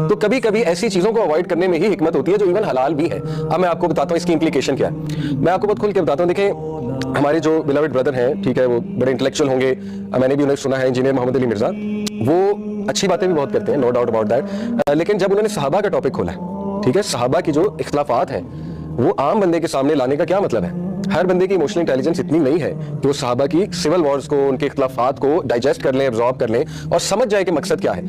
تو کبھی کبھی ایسی چیزوں کو اوائڈ کرنے میں ہی حکمت ہوتی ہے جو ایون حلال بھی ہے. اب میں آپ کو بتاتا ہوں اس کی امپلیکیشن کیا ہے. میں آپ کو بہت کھل کے بتاتا ہوں. دیکھیں ہمارے جو بیلاوڈ بردر ہیں, ٹھیک ہے, وہ بڑے انٹلیکچوئل ہوں گے, میں نے بھی انہیں سنا ہے, انجینئر محمد علی مرزا, وہ اچھی باتیں بھی بہت کرتے ہیں, نو ڈاؤٹ اباؤٹ دیٹ. لیکن جب انہوں نے صحابہ کا ٹاپک کھولا ہے, ٹھیک ہے, صحابہ کی جو اختلافات ہیں وہ عام بندے کے سامنے لانے کا کیا مطلب ہے؟ ہر بندے کی ایموشنل انٹیلیجنس اتنی نہیں ہے کہ وہ صحابہ کی سول وارز کو, ان کے اختلافات کو ڈائجسٹ کر لیں, ابزارب کر لیں اور سمجھ جائے کہ مقصد کیا ہے.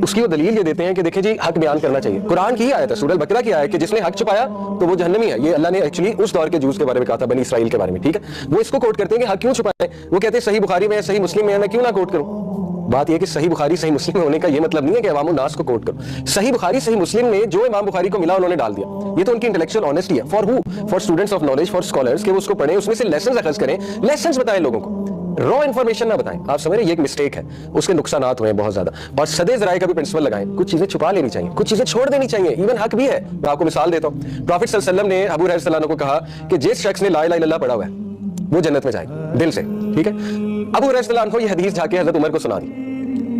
اس کی وہ دلیل یہ دیتے ہیں کہ دیکھیں جی حق بیان کرنا چاہیے. قرآن کی ہی آیت ہے, سورہ البقرہ کی آیت ہے کہ جس نے حق چھپایا تو وہ جہنمی ہے. یہ اللہ نے ایکچولی اس دور کے جوز کے بارے میں کہا تھا, بنی اسرائیل کے بارے میں, ٹھیک ہے. وہ اس کو کوٹ کرتے ہیں کہ حق کیوں چھپائے. وہ کہتے ہیں صحیح بخاری میں ہے, صحیح مسلم میں ہے, میں کیوں نہ کوٹ کروں. بات یہ ہے کہ صحیح بخاری صحیح مسلم میں ہونے کا یہ مطلب نہیں ہے کہ عوام الناس کو کوٹ کرو. صحیح بخاری صحیح مسلم میں جو امام بخاری کو ملا انہوں نے ڈال دیا. یہ تو ان کی انٹلیکچوئل آنیسٹی ہے. For who? For students of knowledge, for scholars, کہ وہ اس کو پڑھیں, اس میں سے لیسنز اخذ کریں, لیسنز بتائیں لوگوں کو, را انفارمیشن نہ بتائیں. آپ سمجھ رہے ہیں یہ ایک مسٹیک ہے, اس کے نقصانات ہوئے ہیں بہت زیادہ. اور سدے ذرائع کا بھی پرنسپل لگائیں. کچھ چیزیں چھپا لینی چاہیے, کچھ چیزیں چھوڑ دینی چاہیے, ایون حق بھی ہے. میں آپ کو مثال دیتا ہوں. پروفٹ صلی اللہ علیہ وسلم نے ابو ہریرہ صلی اللہ عنہ کو کہا کہ جس شخص نے لا الہ الا اللہ پڑھا ہوا ہے وہ جنت میں جائے گا دل سے, ٹھیک ہے. ابو ہریرہ صلی اللہ عنہ کو یہ حدیث جا کے حضرت عمر کو سنا دی.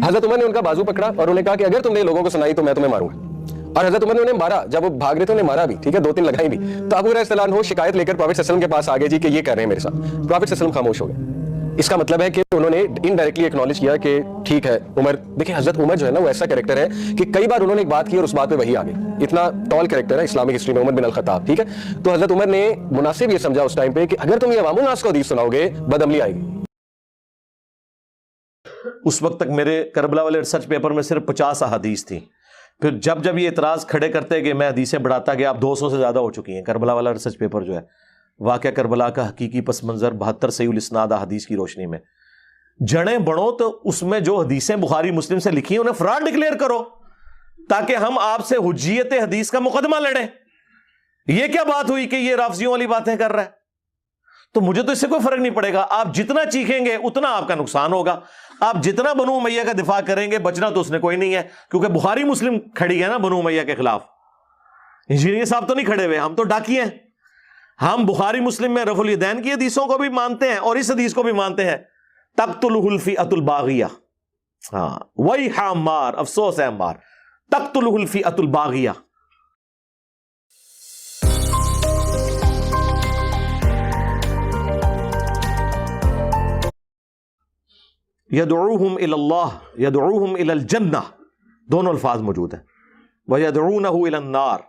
حضرت عمر نے ان کا بازو پکڑا اور انہوں نے کہا کہ اگر تم نے لوگوں کو سنائی تو میں تمہیں ماروں گا. اور حضرت عمر نے انہیں مارا, جب وہ بھاگ رہے تھے انہیں مارا بھی, ٹھیک ہے, 2-3 لگائی بھی. تو ابو ہریرہ صلی اللہ عنہ شکایت لے کر پروفٹ صلی اللہ علیہ وسلم کے پاس آ گئے جی کہ یہ کر رہے ہیں میرے ساتھ. پروفٹ صلی اللہ علیہ وسلم خاموش ہو گئے. اس کا مطلب ہے کہ انہوں نے انڈائریکٹلی ایکنالج کیا کہ ٹھیک ہے عمر. دیکھیں حضرت عمر جو ہے نا وہ ایسا کریکٹر ہے کہ کئی بار انہوں نے ایک بات کی اور اس بات پہ وہی آ گئی. اتنا ٹال کریکٹر ہے اسلامک ہسٹری میں عمر بن الخطاب, ٹھیک ہے. تو حضرت عمر نے مناسب یہ سمجھا اس ٹائم پہ کہ اگر تم یہ عوام الناس کو حدیث سناؤ گے بد عملی آئے گی. اس وقت تک میرے کربلا والے ریسرچ پیپر میں صرف 50 احادیث تھیں. پھر جب یہ اعتراض کھڑے کرتے کہ میں حدیثیں بڑھاتا گیا, اب 200 سے زیادہ ہو چکی ہیں. کربلا والا ریسرچ پیپر جو ہے, واقعہ کربلا کا حقیقی پس منظر 72 صحیح الاسناد احادیث کی روشنی میں, جڑیں بڑھو تو اس میں جو حدیثیں بخاری مسلم سے لکھی ہیں انہیں فراڈ ڈکلیئر کرو تاکہ ہم آپ سے حجیت حدیث کا مقدمہ لڑیں. یہ کیا بات ہوئی کہ یہ رافضیوں والی باتیں کر رہا ہے؟ تو مجھے تو اس سے کوئی فرق نہیں پڑے گا. آپ جتنا چیخیں گے اتنا آپ کا نقصان ہوگا. آپ جتنا بنو امیہ کا دفاع کریں گے بچنا تو اس نے کوئی نہیں ہے, کیونکہ بخاری مسلم کھڑی ہے نا بنو امیہ کے خلاف. انجینئر صاحب تو نہیں کھڑے ہوئے, ہم تو ڈاکی ہیں. ہم بخاری مسلم میں رفع الیدین کی حدیثوں کو بھی مانتے ہیں اور اس حدیث کو بھی مانتے ہیں. تقتلہ الفئۃ الباغیہ, ہاں وہی عمار, افسوس ہے عمار, تقتلہ الفئۃ الباغیہ. یدعوہم الی اللہ, یدعوہم الی الجنہ, دونوں الفاظ موجود ہیں. ویدعونہ الی النار.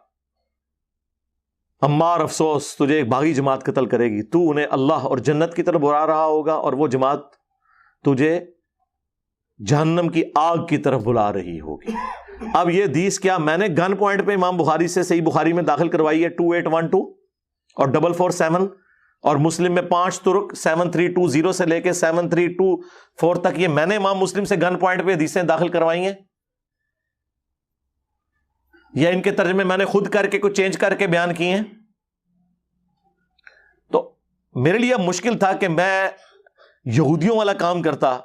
عمار افسوس, تجھے ایک باغی جماعت قتل کرے گی, تو انہیں اللہ اور جنت کی طرف بلا رہا ہوگا اور وہ جماعت تجھے جہنم کی آگ کی طرف بلا رہی ہوگی. اب یہ حدیث کیا میں نے گن پوائنٹ پہ امام بخاری سے صحیح بخاری میں داخل کروائی ہے 2812 اور 447, اور مسلم میں 5 ترک 7320 سے لے کے 7324 تک. یہ میں نے امام مسلم سے گن پوائنٹ پہ حدیثیں داخل کروائی ہیں یا ان کے ترجمے میں نے خود کر کے کچھ چینج کر کے بیان کیے ہیں؟ تو میرے لیے مشکل تھا کہ میں یہودیوں والا کام کرتا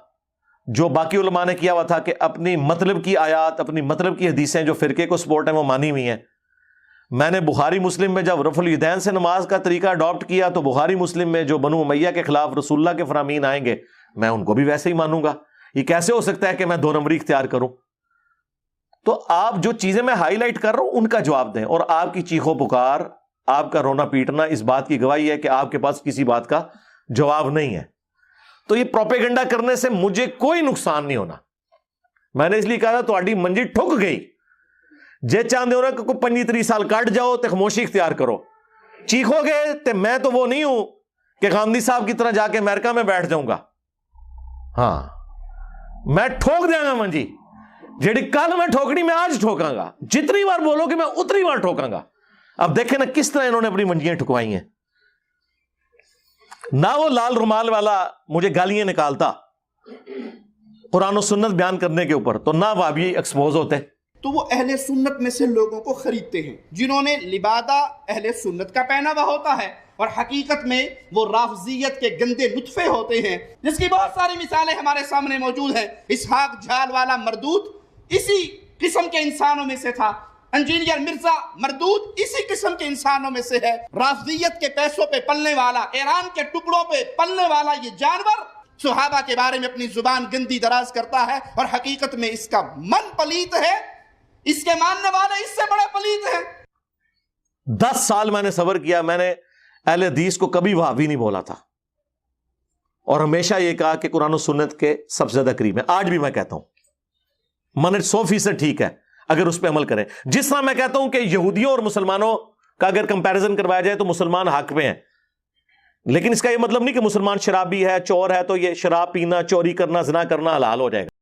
جو باقی علماء نے کیا ہوا تھا کہ اپنی مطلب کی آیات, اپنی مطلب کی حدیثیں جو فرقے کو سپورٹ ہیں وہ مانی ہوئی ہیں. میں نے بخاری مسلم میں جب رفع الیدین سے نماز کا طریقہ اڈاپٹ کیا تو بخاری مسلم میں جو بنو امیہ کے خلاف رسول اللہ کے فرامین آئیں گے میں ان کو بھی ویسے ہی مانوں گا. یہ کیسے ہو سکتا ہے کہ میں 2 نمبری اختیار کروں؟ تو آپ جو چیزیں میں ہائی لائٹ کر رہا ہوں ان کا جواب دیں, اور آپ کی چیخو پکار, آپ کا رونا پیٹنا اس بات کی گواہی ہے کہ آپ کے پاس کسی بات کا جواب نہیں ہے. تو یہ پروپیگنڈا کرنے سے مجھے کوئی نقصان نہیں ہونا. میں نے اس لیے کہا تھا تہاڈی منجی ٹھک گئی, جے چاہتے ہو نا کہ کوئی 25-30 سال کٹ جاؤ تو خاموشی اختیار کرو. چیخو گے تو میں تو وہ نہیں ہوں کہ غامدی صاحب کی طرح جا کے امریکہ میں بیٹھ جاؤں گا. ہاں میں ٹھوک دیا گا منجی, جیڑی کل میں ٹھوکنی میں آج ٹھوکاں گا. جتنی بار بولو کہ میں اتنی بار ٹھوکاں گا. اب دیکھیں نا کس طرح انہوں نے اپنی منجیاں ٹھکوائی ہیں. نہ وہ لال رومال والا مجھے گالیاں نکالتا قرآن و سنت بیان کرنے کے اوپر, تو نہ وہابی ایکسپوز ہوتے. تو وہ اہل سنت میں سے لوگوں کو خریدتے ہیں جنہوں نے لبادہ اہل سنت کا پہنا ہوا ہوتا ہے, اور حقیقت میں وہ رافضیت کے گندے نطفے ہوتے ہیں, جس کی بہت ساری مثالیں ہمارے سامنے موجود ہیں. اسحاق جھال والا مردود اسی قسم کے انسانوں میں سے تھا. انجینئر مرزا مردود اسی قسم کے انسانوں میں سے ہے. رافضیت کے پیسوں پہ پلنے والا, ایران کے ٹکڑوں پہ پلنے والا یہ جانور صحابہ کے بارے میں اپنی زبان گندی دراز کرتا ہے, اور حقیقت میں اس کا من پلیت ہے. اس کے ماننے والے اس سے بڑے پلید ہیں. 10 سال میں نے صبر کیا, میں نے اہل حدیث کو کبھی وہابی نہیں بولا تھا, اور ہمیشہ یہ کہا کہ قرآن و سنت کے سب سے زیادہ قریب ہے. آج بھی میں کہتا ہوں منٹ 100% ٹھیک ہے اگر اس پہ عمل کریں. جس طرح میں کہتا ہوں کہ یہودیوں اور مسلمانوں کا اگر کمپیریزن کروایا جائے تو مسلمان حق پہ ہیں, لیکن اس کا یہ مطلب نہیں کہ مسلمان شرابی ہے, چور ہے, تو یہ شراب پینا, چوری کرنا, زنا کرنا حلال ہو جائے گا.